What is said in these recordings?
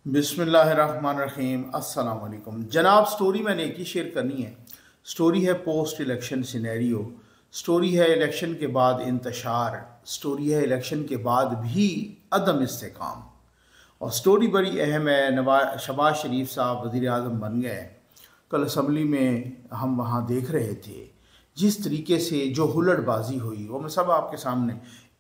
बिस्मिल्लाहिर्रहमानिर्रहीम। अस्सलाम वालेकुम जनाब। स्टोरी मैंने एक ही शेयर करनी है। स्टोरी है पोस्ट इलेक्शन सिनेरियो, स्टोरी है इलेक्शन के बाद इंतशार, स्टोरी है इलेक्शन के बाद भी अदम इस्तेकाम, और स्टोरी बड़ी अहम है। शहबाज शरीफ साहब वज़ीर आज़म बन गए। कल असम्बली में हम वहाँ देख रहे थे जिस तरीके से जो हुल्लड़बाजी हुई, वो मैं सब आपके सामने।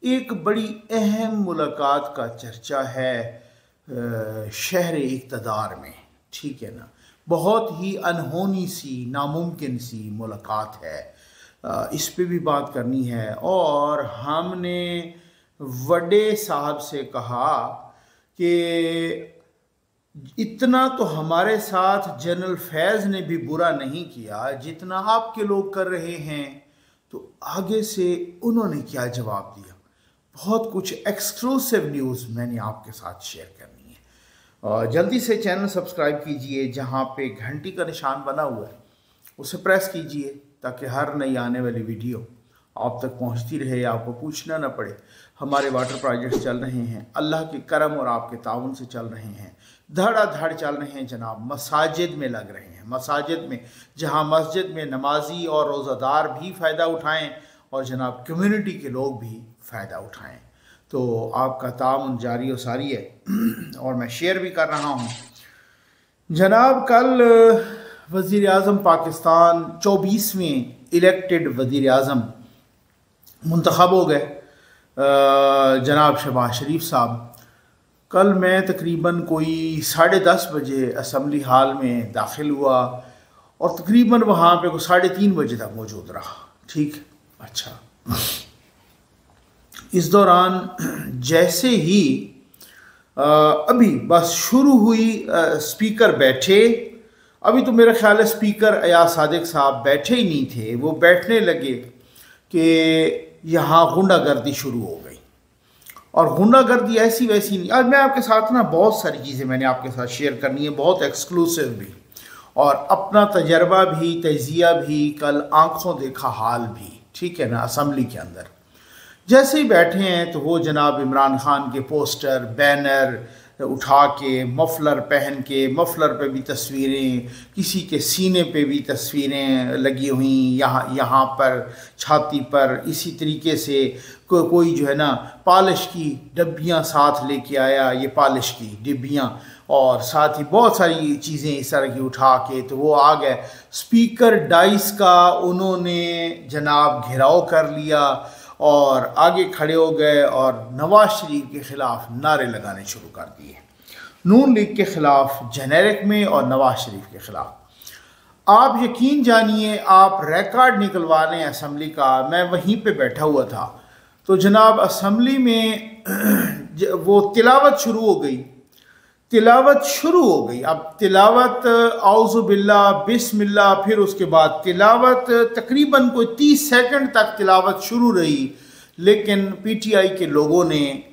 एक बड़ी अहम मुलाकात का चर्चा है शहर इक़्तिदार में, ठीक है ना। बहुत ही अनहोनी सी, नामुमकिन सी मुलाकात है। इस पे भी बात करनी है। और हमने वडे साहब से कहा कि इतना तो हमारे साथ जनरल फैज़ ने भी बुरा नहीं किया जितना आपके लोग कर रहे हैं। तो आगे से उन्होंने क्या जवाब दिया, बहुत कुछ एक्सक्लूसिव न्यूज़ मैंने आपके साथ शेयर करनी है। और जल्दी से चैनल सब्सक्राइब कीजिए, जहाँ पे घंटी का निशान बना हुआ है उसे प्रेस कीजिए ताकि हर नई आने वाली वीडियो आप तक पहुँचती रहे, आपको पूछना ना पड़े। हमारे वाटर प्रोजेक्ट्स चल रहे हैं, अल्लाह के करम और आपके ताउन से चल रहे हैं, धड़ाधड़ चल रहे हैं जनाब। मसाजिद में लग रहे हैं, मसाजिद में, जहाँ मस्जिद में नमाजी और रोज़ादार भी फ़ायदा उठाएँ और जनाब कम्युनिटी के लोग भी फ़ायदा उठाएं। तो आपका ताउन जारी और सारी है और मैं शेयर भी कर रहा हूँ जनाब। कल वज़ीर आज़म पाकिस्तान 24वें इलेक्टेड वज़ीर आज़म मुंतखब हो गए जनाब शहबाज शरीफ साहब। कल मैं तकरीबन कोई 10:30 बजे असम्बली हाल में दाखिल हुआ और तकरीबन वहाँ पे कोई 3:30 बजे तक मौजूद रहा। ठीक, अच्छा। इस दौरान जैसे ही अभी बस शुरू हुई, स्पीकर बैठे। अभी तो मेरा ख्याल है स्पीकर अयाज सादिक साहब बैठे ही नहीं थे, वो बैठने लगे कि यहाँ गुंडागर्दी शुरू हो गई। और गुंडागर्दी ऐसी वैसी नहीं। आज मैं आपके साथ ना बहुत सारी चीज़ें मैंने आपके साथ शेयर करनी है, बहुत एक्सक्लूसिव भी, और अपना तजर्बा भी, तजिया भी, कल आंखों देखा हाल भी, ठीक है ना। असम्बली के अंदर जैसे ही बैठे हैं तो वो जनाब इमरान खान के पोस्टर, बैनर उठा के, मफलर पहन के, मफलर पे भी तस्वीरें, किसी के सीने पे भी तस्वीरें लगी हुई, यहाँ पर छाती पर। इसी तरीके से कोई जो है ना पॉलिश की डब्बियाँ साथ लेके आया, ये पॉलिश की डिब्बियाँ, और साथ ही बहुत सारी चीज़ें इस तरह की उठा के तो वो आ गए। स्पीकर डाइस का उन्होंने जनाब घेराव कर लिया और आगे खड़े हो गए और नवाज शरीफ के ख़िलाफ़ नारे लगाने शुरू कर दिए। नून लीग के ख़िलाफ़ जेनेरिक में और नवाज शरीफ के ख़िलाफ़। आप यकीन जानिए, आप रिकॉर्ड निकलवा लें असम्बली का। मैं वहीं पे बैठा हुआ था तो जनाब असम्बली में वो तिलावत शुरू हो गई। अब तिलावत औज़ु बिल्लाह बिस्मिल्लाह, फिर उसके बाद तिलावत तकरीबन कोई 30 सेकंड तक तिलावत शुरू रही। लेकिन पीटीआई के लोगों ने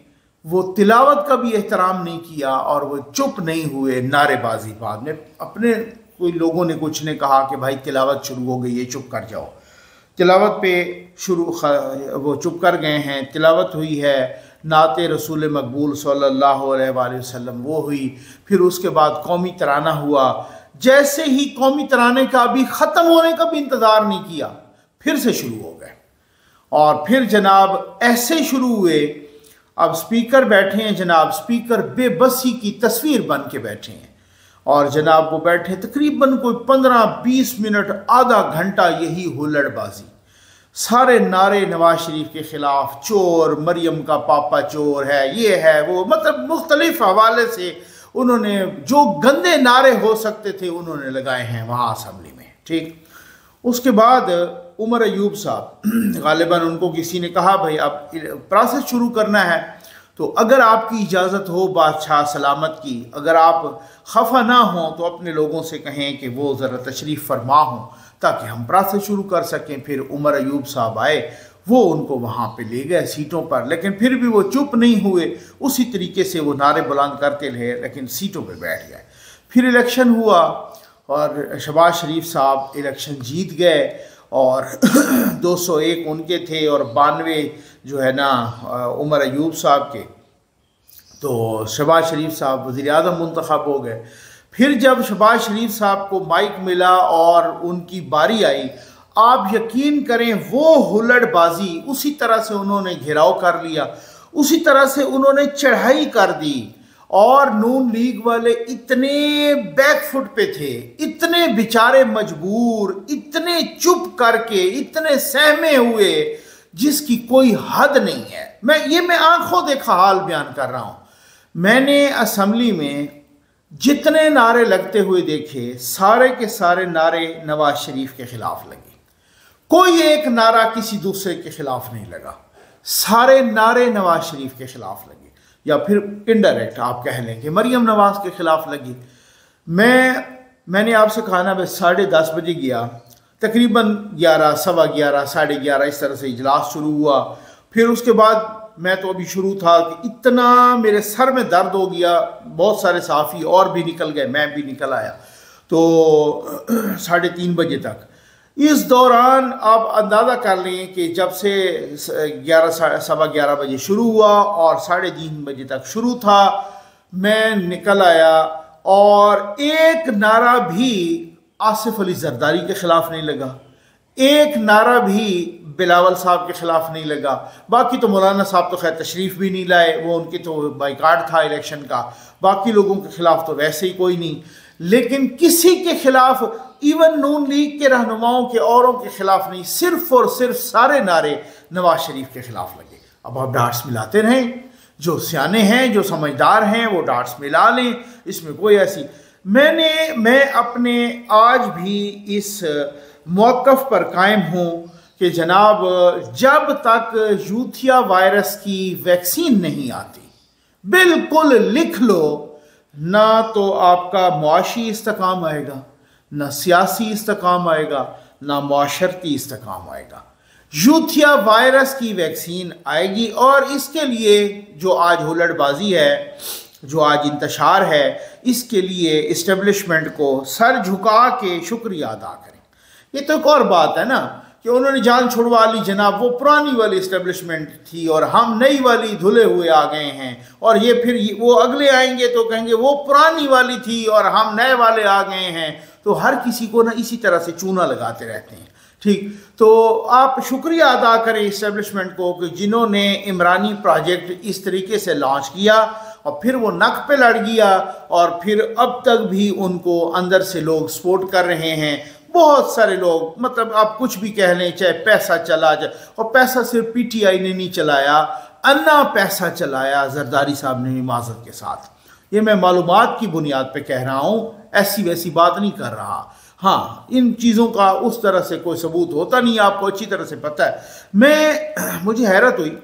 वो तिलावत का भी एहतराम नहीं किया और वो चुप नहीं हुए, नारेबाजी। बाद में अपने कोई लोगों ने कुछ ने कहा कि भाई तिलावत शुरू हो गई है, चुप कर जाओ। तिलावत पे वो चुप कर गए हैं। तिलावत हुई है नाते रसूल मकबूल सल्लल्लाहु अलैहि वसल्लम, वो हुई। फिर उसके बाद कौमी तराना हुआ। जैसे ही कौमी तराने का अभी ख़त्म होने का भी इंतज़ार नहीं किया, फिर से शुरू हो गए। और फिर जनाब ऐसे शुरू हुए। अब स्पीकर बैठे हैं जनाब, स्पीकर बेबसी की तस्वीर बन के बैठे हैं और जनाब वो बैठे तकरीबन कोई 15-20 मिनट, आधा घंटा यही हुल्लड़बाजी। सारे नारे नवाज शरीफ के ख़िलाफ़, चोर, मरियम का पापा चोर है, ये है वो, मतलब मुख्तलिफ हवाले से उन्होंने जो गंदे नारे हो सकते थे उन्होंने लगाए हैं वहाँ असम्बली में। ठीक, उसके बाद उमर अयूब साहब गालिबन उनको किसी ने कहा भाई अब प्रोसेस शुरू करना है, तो अगर आपकी इजाज़त हो बादशाह सलामत की, अगर आप खफा ना हों तो अपने लोगों से कहें कि वो ज़रा तशरीफ़ फरमा हों ताकि हम प्रोसेस शुरू कर सकें। फिर उमर अयूब साहब आए, वो उनको वहाँ पे ले गए सीटों पर, लेकिन फिर भी वो चुप नहीं हुए। उसी तरीके से वो नारे बुलंद करते रहे लेकिन सीटों पे बैठ गए। फिर इलेक्शन हुआ और शहबाज शरीफ साहब इलेक्शन जीत गए और 201 उनके थे और 92 जो है ना उमर अयूब साहब के। तो शहबाज शरीफ साहब वज़ीर आज़म मुंतखब हो गए। फिर जब शहबाज शरीफ साहब को माइक मिला और उनकी बारी आई, आप यकीन करें वो हुल्लड़बाजी, उसी तरह से उन्होंने घेराव कर लिया, उसी तरह से उन्होंने चढ़ाई कर दी। और नून लीग वाले इतने बैकफुट पे थे, इतने बेचारे मजबूर, इतने चुप करके, इतने सहमे हुए जिसकी कोई हद नहीं है। मैं आंखों देखा हाल बयान कर रहा हूं। मैंने असेंबली में जितने नारे लगते हुए देखे, सारे के सारे नारे नवाज शरीफ के खिलाफ लगे। कोई एक नारा किसी दूसरे के खिलाफ नहीं लगा, सारे नारे नवाज शरीफ के खिलाफ लगे, या फिर इनडायरेक्ट आप कह लें कि मरियम नवाज के खिलाफ लगी। मैंने आपसे कहा ना, मैं 10:30 बजे गया, तकरीबन 11, सवा 11, 11:30 इस तरह से इजलास शुरू हुआ। फिर उसके बाद मैं तो अभी शुरू था कि इतना मेरे सर में दर्द हो गया, बहुत सारे सहाफ़ी और भी निकल गए, मैं भी निकल आया, तो 3:30 बजे तक। इस दौरान आप अंदाज़ा कर लें कि जब से 11, सवा 11 बजे शुरू हुआ और 3:30 बजे तक शुरू था, मैं निकल आया और एक नारा भी आसिफ अली जरदारी के खिलाफ नहीं लगा, एक नारा भी बिलावल साहब के खिलाफ नहीं लगा। बाकी तो मौलाना साहब तो खैर तशरीफ भी नहीं लाए, वो उनके तो बाइकाट था इलेक्शन का। बाकी लोगों के खिलाफ तो वैसे ही कोई नहीं, लेकिन किसी के खिलाफ, इवन नून लीग के रहनुमाओं के औरों के खिलाफ नहीं, सिर्फ और सिर्फ सारे नारे नवाज शरीफ के खिलाफ लगे। अब आप डार्ट्स मिलाते रहें, जो सियाने हैं, जो समझदार हैं, वो डार्ट्स मिला लें, इसमें कोई ऐसी। मैं अपने आज भी इस मौक़िफ़ पर कायम हूँ कि जनाब, जब तक यूथिया वायरस की वैक्सीन नहीं आती, बिल्कुल लिख लो, ना तो आपका मुआशी इस्तेकाम आएगा, ना सियासी इस्तेकाम आएगा, ना मुआशरती इस्तेकाम आएगा। यूथिया वायरस की वैक्सीन आएगी, और इसके लिए जो आज हुल्लड़बाजी है, जो आज इंतशार है, इसके लिए इस्टेब्लिशमेंट को सर झुका के शुक्रिया अदा करें। ये तो एक और बात है ना कि उन्होंने जान छुड़वा ली जनाब, वो पुरानी वाली इस्टेब्लिशमेंट थी और हम नई वाली धुले हुए आ गए हैं, और ये फिर वो अगले आएंगे तो कहेंगे वो पुरानी वाली थी और हम नए वाले आ गए हैं। तो हर किसी को ना इसी तरह से चूना लगाते रहते हैं। ठीक, तो आप शुक्रिया अदा करें इस्टेब्लिशमेंट को कि जिन्होंने इमरानी प्रोजेक्ट इस तरीके से लॉन्च किया और फिर वो नक पे लड़ गया, और फिर अब तक भी उनको अंदर से लोग सपोर्ट कर रहे हैं। बहुत सारे लोग, मतलब आप कुछ भी कह लें, चाहे पैसा चला जाए, और पैसा सिर्फ पीटीआई ने नहीं चलाया, अन्ना पैसा चलाया जरदारी साहब ने माजरत के साथ। ये मैं मालूमात की बुनियाद पे कह रहा हूँ, ऐसी वैसी बात नहीं कर रहा। हाँ, इन चीज़ों का उस तरह से कोई सबूत होता नहीं, आपको अच्छी तरह से पता है। मुझे हैरत हुई,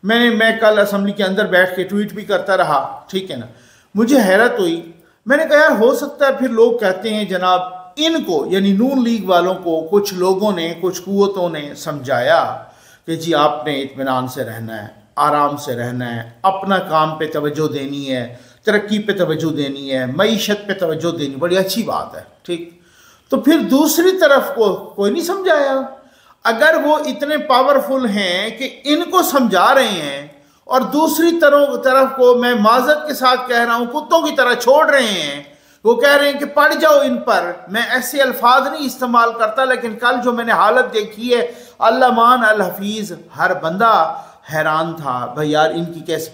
मैं कल असेंबली के अंदर बैठ के ट्वीट भी करता रहा, ठीक है ना। मुझे हैरत हुई, मैंने कहा यार हो सकता है फिर लोग कहते हैं जनाब इनको, यानी नून लीग वालों को कुछ लोगों ने, कुछ कुव्वतों ने समझाया कि जी आपने इत्मीनान से रहना है, आराम से रहना है, अपना काम पे तवज्जो देनी है, तरक्की पे तवज्जो देनी है, मईशत पे तवज्जो देनी, बड़ी अच्छी बात है। ठीक, तो फिर दूसरी तरफ को कोई नहीं समझाया। अगर वो इतने पावरफुल हैं कि इनको समझा रहे हैं, और दूसरी तरफ को मैं माजरत के साथ कह रहा हूँ कुत्तों की तरह छोड़ रहे हैं, वो कह रहे हैं कि पढ़ जाओ इन पर। मैं ऐसे अल्फाज नहीं इस्तेमाल करता, लेकिन कल जो मैंने हालत देखी है, अल्लाह मान अल हफीज़, हर बंदा हैरान था भाई यार इनकी कैसे।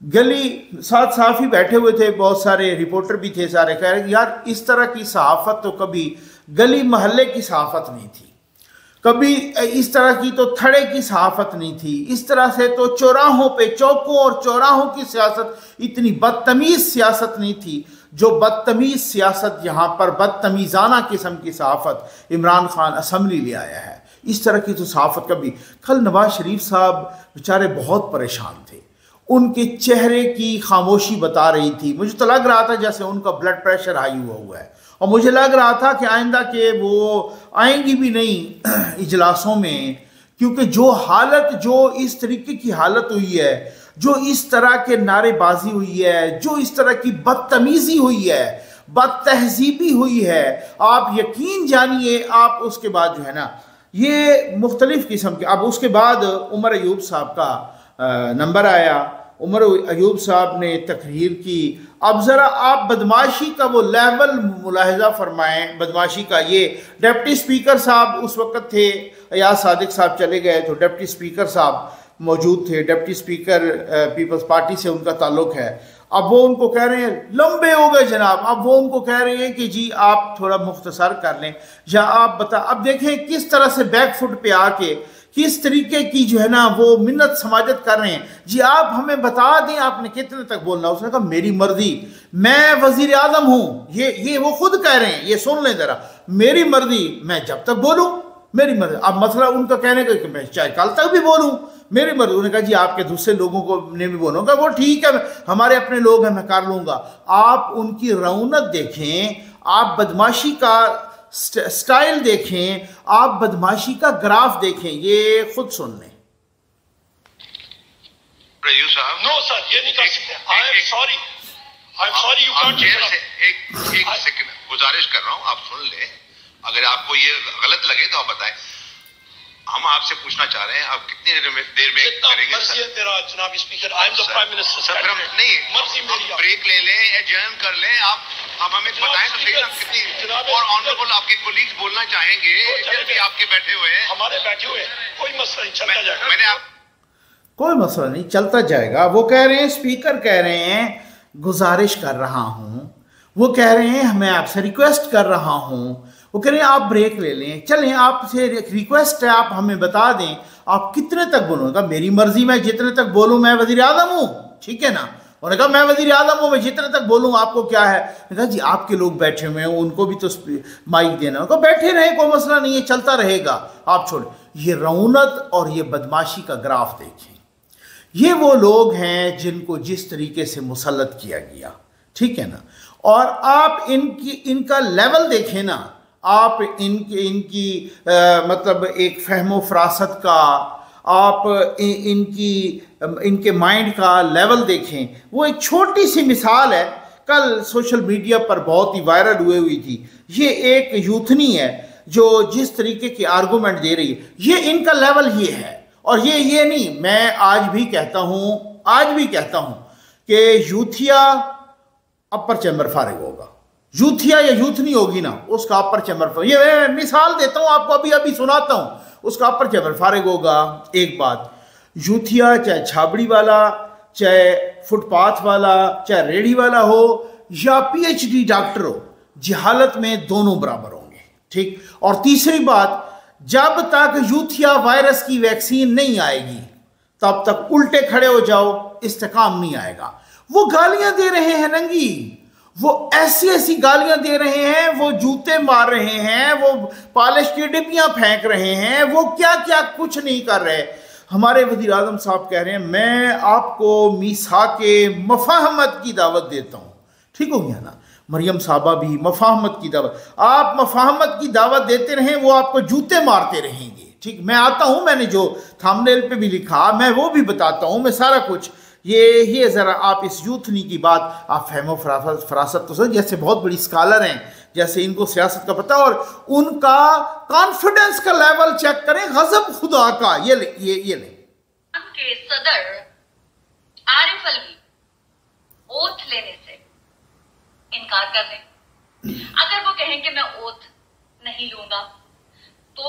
गली साथ सहाफ़ी बैठे हुए थे, बहुत सारे रिपोर्टर भी थे, सारे कह रहे यार इस तरह की सहाफ़त तो कभी गली महल्ले की सहाफ़त नहीं थी, कभी इस तरह की तो थड़े की सहाफ़त नहीं थी, इस तरह से तो चौराहों पे, चौकों और चौराहों की सियासत, इतनी बदतमीज़ सियासत नहीं थी जो बदतमीज़ सियासत यहाँ पर, बदतमीज़ाना किस्म की सहाफ़त इमरान खान असम्बली ले आया है। इस तरह की तो सहाफ़त कभी। कल नवाज शरीफ साहब बेचारे बहुत परेशान थे, उनके चेहरे की खामोशी बता रही थी। मुझे तो लग रहा था जैसे उनका ब्लड प्रेशर हाई हुआ है, और मुझे लग रहा था कि आइंदा के वो आएंगी भी नहीं इजलासों में, क्योंकि जो हालत, जो इस तरीके की हालत हुई है, जो इस तरह के नारेबाजी हुई है, जो इस तरह की बदतमीजी हुई है, बदतहजीबी हुई है, आप यकीन जानिए। आप उसके बाद जो है ना, ये मुख्तलिफ किस्म के, अब उसके बाद उमर अयूब साहब का नंबर आया, उमर अयूब साहब ने तकरीर की। अब ज़रा आप बदमाशी का वो लेवल मुलाहिजा फरमाएं, बदमाशी का। ये डिप्टी स्पीकर साहब उस वक़्त थे, अयाज सादिक साहब चले गए तो डिप्टी स्पीकर साहब मौजूद थे। डिप्टी स्पीकर पीपल्स पार्टी से उनका ताल्लुक़ है। अब वो उनको कह रहे हैं लंबे हो गए जनाब, अब वो उनको कह रहे हैं कि जी आप थोड़ा मुख्तसर कर लें या आप बता। अब देखें किस तरह से बैक फुट पे आके किस तरीके की जो है ना वो मिन्नत समाजत कर रहे हैं। जी आप हमें बता दें आपने कितने तक बोलना। उसने कहा मेरी मर्जी, मैं वजीर आजम हूँ। ये वो खुद कह रहे हैं, ये सुन लें जरा, मेरी मर्जी, मैं जब तक बोलूँ मेरी मर्जी। अब मसला उनका कहने का कि मैं चाहे कल तक भी बोलूँ, मेरी मर्जी। उन्होंने कहा जी आपके दूसरे लोगों को ने भी बोलूँगा, वो ठीक है, हमारे अपने लोग हैं, मैं कर लूँगा। आप उनकी रौनक देखें, आप बदमाशी का स्टाइल देखें, आप बदमाशी का ग्राफ देखें, ये खुद सुन लें। नो सर, ये नहीं कर सकते। I am sorry, you can't. एक सेकंड गुजारिश कर रहा हूँ, आप सुन ले। अगर आपको ये गलत लगे तो आप बताएं। हम आपसे पूछना चाह रहे हैं आप कितनी देर में करेंगे? मर्जी है तेरा जनाब speaker, I am the prime minister. Sir नहीं, मर्जी मेरी, ब्रेक ले लें, एडजर्न कर लें। आप हमें बताएं तो सही ना कितनी। और ऑनरेबल आपके कोलीग्स बोलना चाहेंगे, जबकि आपके बैठे हुए हैं, हमारे बैठे हुए हैं, कोई मसला नहीं, चलता जाएगा। मैंने आप कोई मसला नहीं, चलता जाएगा। वो कह रहे हैं, स्पीकर कह रहे हैं गुजारिश कर रहा हूँ, वो कह रहे हैं मैं आपसे रिक्वेस्ट कर रहा हूँ, वो कह रहे हैं आप ब्रेक ले लें, चलें आपसे रिक्वेस्ट है आप हमें बता दें आप कितने तक बोलूँगा। मेरी मर्जी, मैं जितने तक बोलूँ, मैं वज़ीर आज़म हूँ, ठीक है ना। उन्होंने कहा मैं वज़ीर आज़म हूँ, मैं जितने तक बोलूँ, आपको क्या है। मैंने कहा जी आपके लोग बैठे हुए हैं, उनको भी तो माइक देना। उनको बैठे रहे, कोई मसला नहीं है, चलता रहेगा, आप छोड़ें। ये रौनक और ये बदमाशी का ग्राफ देखें। ये वो लोग हैं जिनको जिस तरीके से मुसल्लत किया गया, ठीक है ना। और आप इनका लेवल देखें ना, आप इनकी मतलब एक फहमो फरासत का, आप इनके माइंड का लेवल देखें। वो एक छोटी सी मिसाल है, कल सोशल मीडिया पर बहुत ही वायरल हुई थी। ये एक यूथनी है जो जिस तरीके की आर्गूमेंट दे रही है, ये इनका लेवल ये है। और ये नहीं, मैं आज भी कहता हूँ कि यूथिया अपर चैम्बर फारिग होगा। यूथिया या यूथनी होगी ना, उसका अपर चैम्बर, ये मिसाल देता हूँ आपको, अभी सुनाता हूँ, उसका अपर चैम्बर फारिग होगा। एक बात, यूथिया चाहे छाबड़ी वाला, चाहे फुटपाथ वाला, चाहे रेडी वाला हो या PhD डॉक्टर हो, जहालत में दोनों बराबर होंगे, ठीक। और तीसरी बात, जब तक यूथिया वायरस की वैक्सीन नहीं आएगी तब तक उल्टे खड़े हो जाओ, इस्तेकाम नहीं आएगा। वो गालियां दे रहे हैं नंगी, वो ऐसी गालियां दे रहे हैं, वो जूते मार रहे हैं, वो पॉलिश की डिब्बियां फेंक रहे हैं, वो क्या क्या कुछ नहीं कर रहे। हमारे वज़ीर आज़म साहब कह रहे हैं मैं आपको मीसाके मफाहमत की दावत देता हूँ, ठीक हो गया ना। मरियम साहबा भी मफाहमत की दावत, आप मफाहमत की दावत देते रहें, वो आपको जूते मारते रहेंगे, ठीक। मैं आता हूँ, मैंने जो थंबनेल पे भी लिखा मैं वो भी बताता हूँ, मैं सारा कुछ। ये ज़रा आप इस यूथनी की बात, आप फहमो फरासत तो सर, जैसे बहुत बड़ी स्कॉलर हैं, जैसे इनको सियासत का पता, और उनका कॉन्फिडेंस का लेवल चेक करें, गजब खुदा का। ये ले के सदर आरिफ अलवी ओथ लेने से इनकार कर दें। अगर वो कहें कि मैं ओथ नहीं लूंगा तो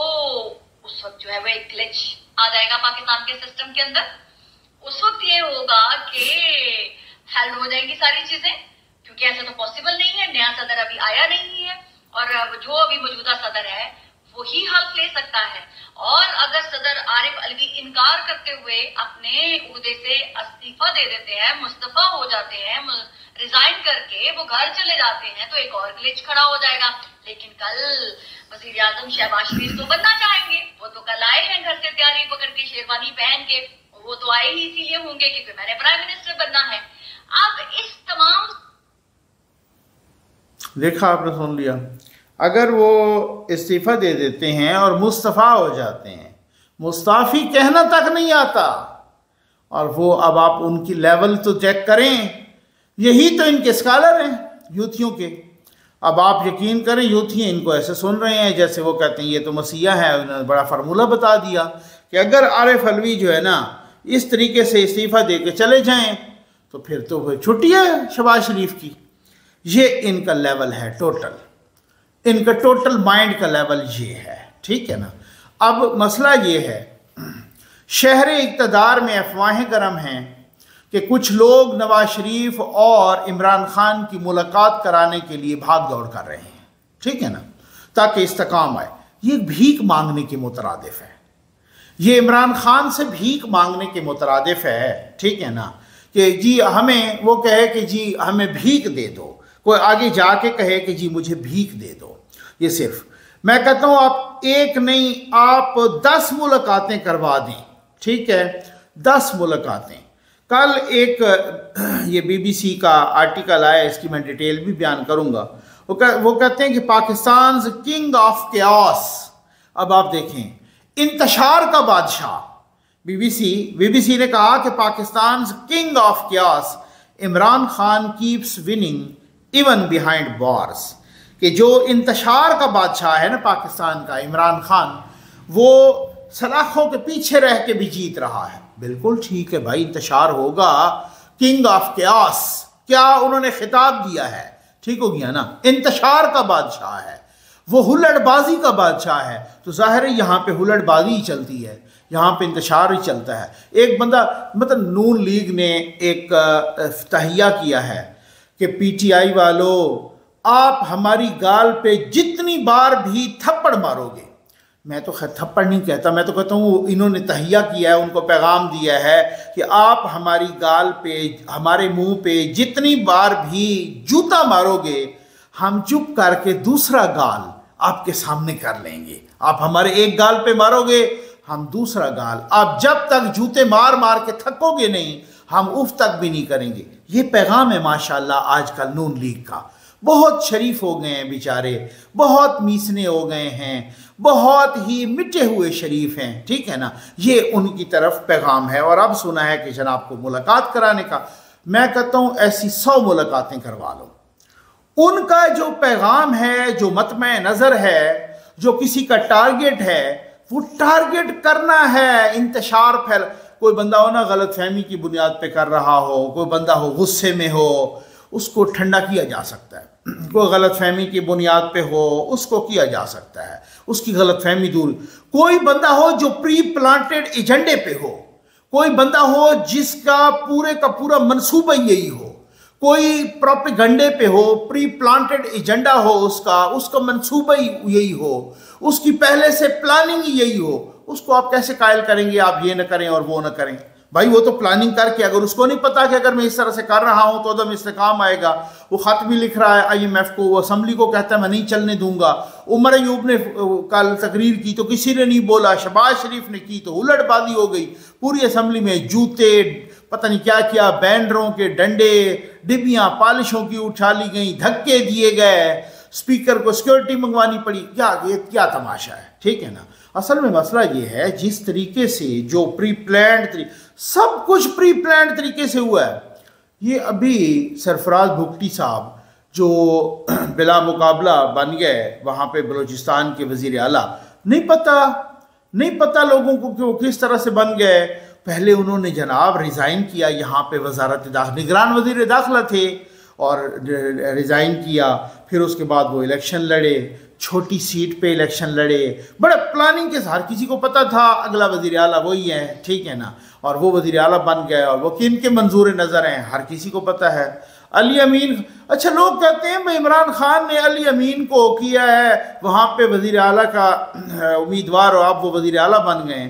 उस वक्त जो है वो एक ग्लिच आ जाएगा पाकिस्तान के सिस्टम के अंदर। उस वक्त ये होगा कि हेल्ड हो जाएंगी सारी चीजें, क्योंकि ऐसा तो पॉसिबल नहीं है, नया सदर अभी आया नहीं है और जो अभी मौजूदा सदर है वही हल्फ ले सकता है। और अगर सदर आरिफ अलवी इनकार करते हुए अपने उहदे से इस्तीफा दे देते हैं, मुस्तफा हो जाते हैं, रिजाइन करके वो घर चले जाते हैं, तो एक और ग्लिच खड़ा हो जाएगा। लेकिन कल वजीर आजम शहबाज शरीफ तो बनना चाहेंगे, वो तो कल आए हैं घर से तैयारी पकड़ के, शेरवानी पहन के। वो तो आए ही इसीलिए होंगे क्योंकि मैंने प्राइम मिनिस्टर बनना है। अब इस तमाम, देखा आपने, सुन लिया। अगर वो इस्तीफा दे देते हैं और मुस्तफ़ा हो जाते हैं, मुस्ताफ़ी कहना तक नहीं आता, और वो अब आप उनकी लेवल तो चेक करें, यही तो इनके स्कॉलर हैं यूथियों के। अब आप यकीन करें, यूथी इनको ऐसे सुन रहे हैं जैसे वो कहते हैं ये तो मसीहा है। उन्होंने बड़ा फार्मूला बता दिया कि अगर आरिफ अलवी जो है ना इस तरीके से इस्तीफ़ा दे के चले जाएं तो फिर छुट्टी है शहबाज शरीफ की। ये इनका लेवल है टोटल, इनका टोटल माइंड का लेवल ये है, ठीक है ना। अब मसला ये है, शहर इक़्तिदार में अफवाहें गर्म हैं कि कुछ लोग नवाज शरीफ और इमरान खान की मुलाकात कराने के लिए भाग दौड़ कर रहे हैं, ठीक है ना, ताकि इस्तेकाम आए। ये भीख मांगने के मुतरादिफ है, ये इमरान खान से भीख मांगने के मुतरादिफ है, ठीक है ना, कि जी हमें, वो कहे कि जी हमें भीख दे दो, कोई आगे जाके कहे कि जी मुझे भीख दे दो। ये सिर्फ, मैं कहता हूँ आप एक नहीं, आप 10 मुलाकातें करवा दें, ठीक है, 10 मुलाकातें। कल एक ये BBC का आर्टिकल आया, इसकी मैं डिटेल भी बयान करूँगा। वो कहते हैं कि पाकिस्तान किंग ऑफ केओस। अब आप देखें, इंतशार का बादशाह, BBC ने कहा कि Pakistan king of chaos, Imran Khan keeps winning even behind bars, कि जो इंतशार का बादशाह है ना पाकिस्तान का, इमरान खान, वो सलाखों के पीछे रह के भी जीत रहा है। बिल्कुल ठीक है भाई, इंतशार होगा, किंग ऑफ केओस, क्या उन्होंने खिताब दिया है, ठीक हो गया ना, इंतशार का बादशाह है, वो हुल्लड़बाजी का बादशाह है। तो जाहिर है यहाँ पे हुल्लड़बाजी ही चलती है, यहाँ पे इंतशार ही चलता है। एक बंदा, मतलब नून लीग ने एक तहिया किया है कि PTI वालों, आप हमारी गाल पे जितनी बार भी थप्पड़ मारोगे, मैं तो खैर थप्पड़ नहीं कहता, मैं तो कहता हूँ इन्होंने तहिया किया है, उनको पैगाम दिया है कि आप हमारी गाल पे, हमारे मुंह पे जितनी बार भी जूता मारोगे, हम चुप करके दूसरा गाल आपके सामने कर लेंगे। आप हमारे एक गाल पे मारोगे, हम दूसरा गाल, आप जब तक जूते मार मार के थकोगे नहीं, हम उफ तक भी नहीं करेंगे। ये पैगाम है माशाल्लाह आजकल नून लीग का। बहुत शरीफ हो गए हैं बेचारे, बहुत मीसने हो गए हैं, बहुत ही मिटे हुए शरीफ हैं, ठीक है ना। ये उनकी तरफ पैगाम है। और अब सुना है कि जनाब को मुलाकात कराने का, मैं कहता हूँ ऐसी 100 मुलाकातें करवा लो। उनका जो पैगाम है, जो मतमे नज़र है, जो किसी का टारगेट है, वो टारगेट करना है, इंतशार फैल। कोई बंदा हो ना गलत फहमी की बुनियाद पे कर रहा हो, कोई बंदा हो गुस्से में हो, उसको ठंडा किया जा सकता है। कोई गलत फहमी की बुनियाद पे हो, उसको किया जा सकता है, उसकी गलत फहमी दूर। कोई बंदा हो जो प्री प्लांटेड एजेंडे पे हो, कोई बंदा हो जिसका पूरे का पूरा मंसूबा यही हो, कोई प्रोपेगंडे पे हो, प्री प्लांटेड एजेंडा हो, उसका मंसूबा ही यही हो, उसकी पहले से प्लानिंग ही यही हो, उसको आप कैसे कायल करेंगे आप ये न करें और वो न करें। भाई वो तो प्लानिंग करके, अगर उसको नहीं पता कि अगर मैं इस तरह से कर रहा हूं तो अदम इस्तेकाम आएगा, वो खत भी लिख रहा है IMF को, वो असम्बली को कहता है मैं नहीं चलने दूंगा। उमर अयूब ने कल तकरीर की तो किसी ने नहीं बोला, शहबाज शरीफ ने की तो हुल्लड़बाजी हो गई पूरी असम्बली में, जूते पता नहीं क्या क्या, बैंडरों के डंडे, डिबियां पॉलिशों की उठा ली गई, धक्के दिए गए, स्पीकर को सिक्योरिटी मंगवानी पड़ी। क्या तमाशा है, ठीक है ना। असल में मसला ये है, जिस तरीके से जो प्री प्लान्ड, सब कुछ प्री प्लान्ड तरीके से हुआ है। ये अभी सरफराज भुगटी साहब जो बिला मुकाबला बन गए वहाँ पे बलूचिस्तान के वजीर आला, नहीं पता लोगों को कि वो किस तरह से बन गए। पहले उन्होंने जनाब रिज़ाइन किया, यहाँ पे वजारत दाखिला, निगरान वजीर दाखिला थे और रिज़ाइन किया। फिर उसके बाद वो इलेक्शन लड़े, छोटी सीट पे इलेक्शन लड़े, बड़े प्लानिंग के साथ, किसी को पता था अगला वज़ीर आला वही है, ठीक है ना, और वो वज़ीर आला बन गया। और वो किन के मंजूर नज़र हैं हर किसी को पता है। अली अमीन, अच्छा लोग कहते हैं भाई इमरान खान ने अली अमीन को किया है वहाँ पे वज़ीर आला का उम्मीदवार और आप वो वज़ीर आला बन गए,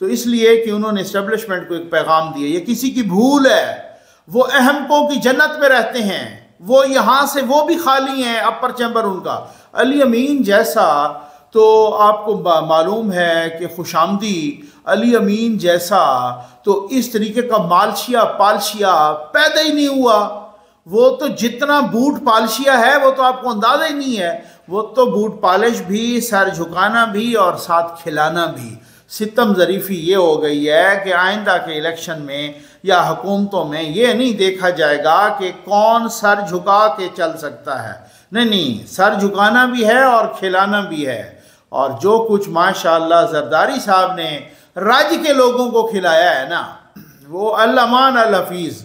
तो इसलिए कि उन्होंने इस्टेब्लिशमेंट को एक पैगाम दिया। ये किसी की भूल है, वो अहमकों की जन्नत में रहते हैं, वो यहाँ से वो भी खाली हैं, अपर चैम्बर उनका। अली अमीन जैसा तो आपको मालूम है कि खुशामदी, अली अमीन जैसा तो इस तरीके का मालशिया पालशिया पैदा ही नहीं हुआ। वो तो जितना बूट पालशिया है वो तो आपको अंदाजा ही नहीं है, वो तो बूट पालिश भी, सर झुकाना भी और साथ खिलाना भी। सितम ज़रीफ़ी ये हो गई है कि आइंदा के इलेक्शन में या हुकूमतों में ये नहीं देखा जाएगा कि कौन सर झुका के चल सकता है, नहीं, सर झुकाना भी है और खिलाना भी है। और जो कुछ माशाअल्लाह जरदारी साहब ने राज्य के लोगों को खिलाया है ना, वो अल-अमान अल-हफीज़,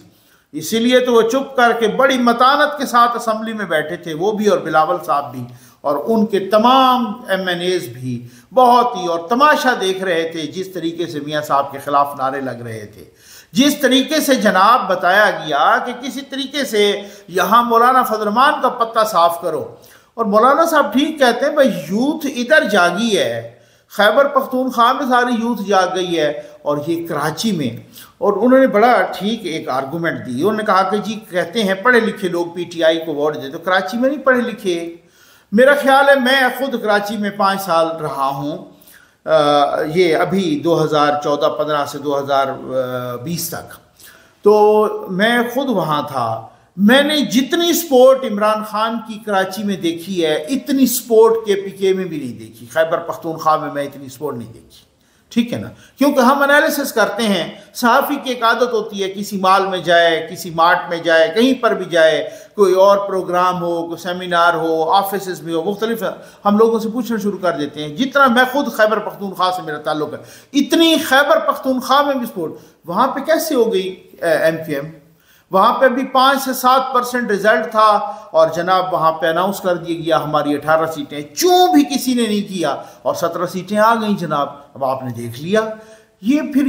इसीलिए तो वो चुप करके बड़ी मतानत के साथ असम्बली में बैठे थे, वो भी और बिलावल साहब भी और उनके तमाम MNAs भी बहुत ही और तमाशा देख रहे थे जिस तरीके से मियाँ साहब के खिलाफ नारे लग रहे थे, जिस तरीके से जनाब बताया गया कि किसी तरीके से यहाँ मौलाना फजल रहमान का पत्ता साफ करो। और मौलाना साहब ठीक कहते हैं भाई, यूथ इधर जागी है, खैबर पख्तूनख्वा में सारी यूथ जाग गई है और ये कराची में। और उन्होंने बड़ा ठीक एक आर्गूमेंट दी, उन्होंने कहा कि जी कहते हैं पढ़े लिखे लोग PTI को वोट देते, तो कराची में नहीं पढ़े लिखे। मेरा ख्याल है मैं ख़ुद कराची में 5 साल रहा हूँ, ये अभी 2014-15 से 2020 तक, तो मैं ख़ुद वहाँ था। मैंने जितनी स्पोर्ट इमरान खान की कराची में देखी है इतनी स्पोर्ट KPK में भी नहीं देखी, खैबर पख्तूनख्वा में मैं इतनी स्पोर्ट नहीं देखी, ठीक है ना, क्योंकि हम एनालिसिस करते हैं। सहाफ़ी की एक आदत होती है, किसी माल में जाए, किसी मार्ट में जाए, कहीं पर भी जाए, कोई और प्रोग्राम हो, कोई सेमिनार हो, ऑफिस में हो, मुख्तलिफ हम लोगों से पूछना शुरू कर देते हैं। जितना मैं खुद खैबर पख्तूनख्वा से मेरा ताल्लुक है, इतनी खैबर पख्तूनख्वा में भी स्पोर्ट, वहाँ पर कैसे हो गई MQM? वहाँ पे भी 5 से 7% रिजल्ट था और जनाब वहाँ पे अनाउंस कर दिया गया हमारी 18 सीटें, चूँ भी किसी ने नहीं किया और 17 सीटें आ गई जनाब। अब आपने देख लिया, ये फिर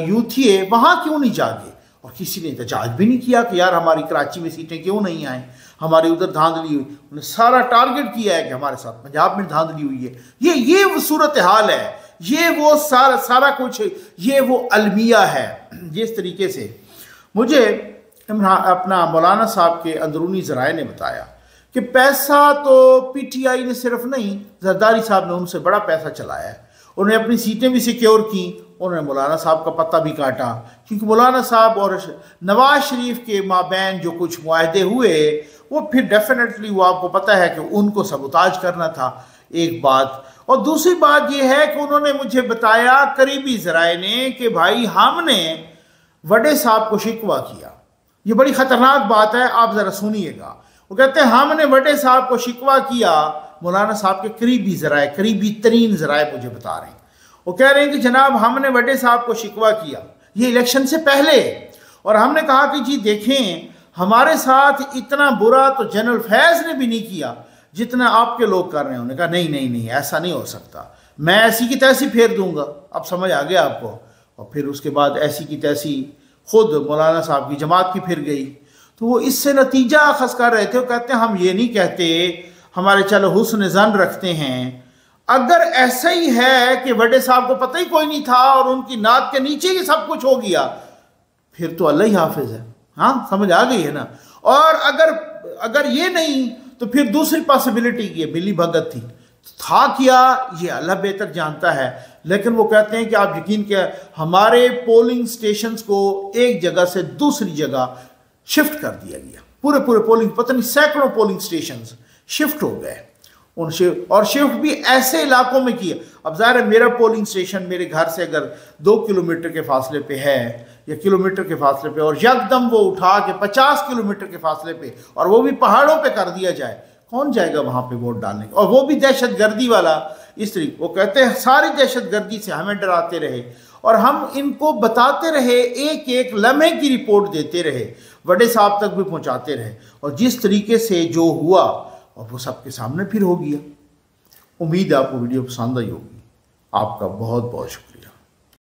यूथिए वहाँ क्यों नहीं जागे और किसी ने एहतजाज भी नहीं किया कि यार हमारी कराची में सीटें क्यों नहीं आए, हमारी उधर धांधली हुई। उन्होंने सारा टारगेट किया है कि हमारे साथ पंजाब में धांधली हुई है। ये वो सूरत हाल है, ये वो सारा कुछ, ये वो अलमिया है। जिस तरीके से मुझे अपना मौलाना साहब के अंदरूनी ज़राए ने बताया कि पैसा तो PTI ने सिर्फ नहीं, जरदारी साहब ने उनसे बड़ा पैसा चलाया है। उन्होंने अपनी सीटें भी सिक्योर की, उन्होंने मौलाना साहब का पत्ता भी काटा, क्योंकि मौलाना साहब और नवाज शरीफ के माबैन जो कुछ मुआहदे हुए वो फिर डेफिनेटली वो आपको पता है कि उनको सबूताज करना था, एक बात। और दूसरी बात ये है कि उन्होंने मुझे बताया करीबी ज़राए ने कि भाई हमने वडे साहब को शिकवा किया। ये बड़ी ख़तरनाक बात है, आप ज़रा सुनिएगा। वो कहते हैं हमने वडे साहब को शिकवा किया, मौलाना साहब के करीबी ज़राए, करीबी तरीन ज़राए मुझे बता रहे हैं। वो कह रहे हैं कि जनाब हमने वडे साहब को शिकवा किया ये इलेक्शन से पहले, और हमने कहा कि जी देखें हमारे साथ इतना बुरा तो जनरल फैज़ ने भी नहीं किया जितना आपके लोग कर रहे हैं। उन्होंने कहा नहीं ऐसा नहीं हो सकता, मैं ऐसी की तैसी फेर दूंगा। अब समझ आ गया आपको। और फिर उसके बाद ऐसी की तैसी खुद मौलाना साहब की जमात की फिर गई। तो वो इससे नतीजा अखज़ कर रहे थे। वो कहते हैं हम ये नहीं कहते, हमारे चलो हुस्न ज़न रखते हैं, अगर ऐसा ही है कि वडे साहब को पता ही कोई नहीं था और उनकी नाक के नीचे ही सब कुछ हो गया, फिर तो अल्लाह ही हाफिज है। हाँ, समझ आ गई है ना। और अगर ये नहीं तो फिर दूसरी पॉसिबिलिटी ये मिली भगत थी, था क्या ये अल्लाह बेहतर जानता है। लेकिन वो कहते हैं कि आप यकीन किया, हमारे पोलिंग स्टेशंस को एक जगह से दूसरी जगह शिफ्ट कर दिया गया। पूरे पोलिंग, पता नहीं सैकड़ों पोलिंग स्टेशंस शिफ्ट हो गए और शिफ्ट भी ऐसे इलाकों में किया। अब ज़ाहिर है मेरा पोलिंग स्टेशन मेरे घर से अगर 2 किलोमीटर के फासले पे है या किलोमीटर के फासले पे, और यकदम वो उठा के 50 किलोमीटर के फासले पे, और वो भी पहाड़ों पे कर दिया जाए, कौन जाएगा वहाँ पे वोट डालने? और वो भी दहशत गर्दी वाला इस तरीके। वो कहते हैं सारी दहशत गर्दी से हमें डराते रहे और हम इनको बताते रहे, एक एक लम्हे की रिपोर्ट देते रहे, वडे साहब तक भी पहुँचाते रहे, और जिस तरीके से जो हुआ और वो सबके सामने फिर हो गया। उम्मीद है आपको वीडियो पसंद आई होगी। आपका बहुत बहुत शुक्रिया।